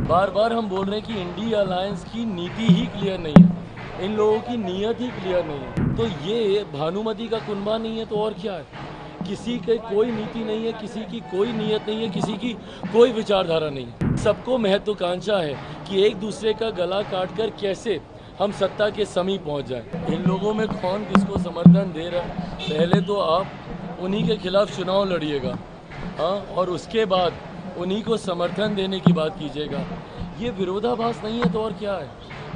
बार बार हम बोल रहे हैं कि इंडिया अलायंस की नीति ही क्लियर नहीं है, इन लोगों की नीयत ही क्लियर नहीं है। तो ये भानुमति का कुनबा नहीं है तो और क्या है? किसी की कोई नीति नहीं है, किसी की कोई नीयत नहीं है, किसी की कोई विचारधारा नहीं है। सबको महत्वाकांक्षा है कि एक दूसरे का गला काट कर कैसे हम सत्ता के समीप पहुंच जाए। इन लोगों में कौन किसको समर्थन दे रहा है, पहले तो आप उन्हीं के खिलाफ चुनाव लड़िएगा, हाँ, और उसके बाद उन्हीं को समर्थन देने की बात कीजिएगा। ये विरोधाभास नहीं है तो और क्या है?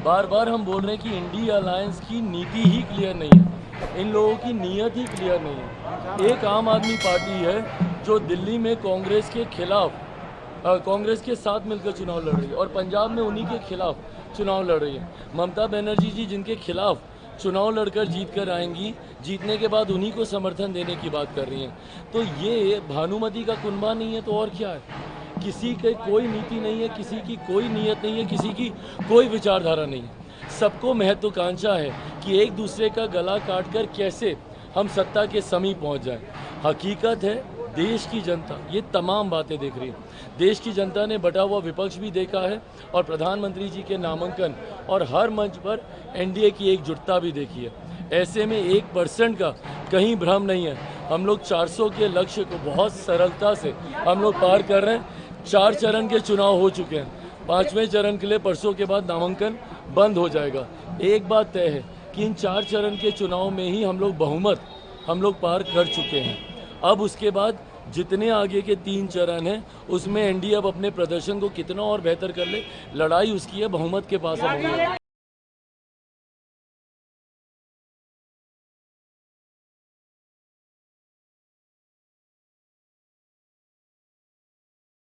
बार बार हम बोल रहे हैं कि इंडिया अलायंस की नीति ही क्लियर नहीं है, इन लोगों की नीयत ही क्लियर नहीं है। एक आम आदमी पार्टी है जो दिल्ली में कांग्रेस के खिलाफ कांग्रेस के साथ मिलकर चुनाव लड़ रही है और पंजाब में उन्हीं के खिलाफ चुनाव लड़ रही है। ममता बनर्जी जी जिनके खिलाफ चुनाव लड़कर जीत कर आएंगी, जीतने के बाद उन्हीं को समर्थन देने की बात कर रही हैं। तो ये भानुमति का कुनबा नहीं है तो और क्या है? किसी की कोई नीति नहीं है, किसी की कोई नीयत नहीं है, किसी की कोई विचारधारा नहीं है। सबको महत्वाकांक्षा है कि एक दूसरे का गला काट कर कैसे हम सत्ता के समीप पहुंच जाएं। हकीकत है देश की जनता ये तमाम बातें देख रही है। देश की जनता ने बटा हुआ विपक्ष भी देखा है और प्रधानमंत्री जी के नामांकन और हर मंच पर एनडीए की एकजुटता भी देखी है। ऐसे में 1% का कहीं भ्रम नहीं है। हम लोग 400 के लक्ष्य को बहुत सरलता से हम लोग पार कर रहे हैं। 4 चरण के चुनाव हो चुके हैं, 5वें चरण के लिए परसों के बाद नामांकन बंद हो जाएगा। एक बात तय है कि इन 4 चरण के चुनाव में ही हम लोग बहुमत पार कर चुके हैं। अब उसके बाद जितने आगे के 3 चरण हैं उसमें एनडीए अब अपने प्रदर्शन को कितना और बेहतर कर ले, लड़ाई उसकी है, बहुमत के पास अब होगी।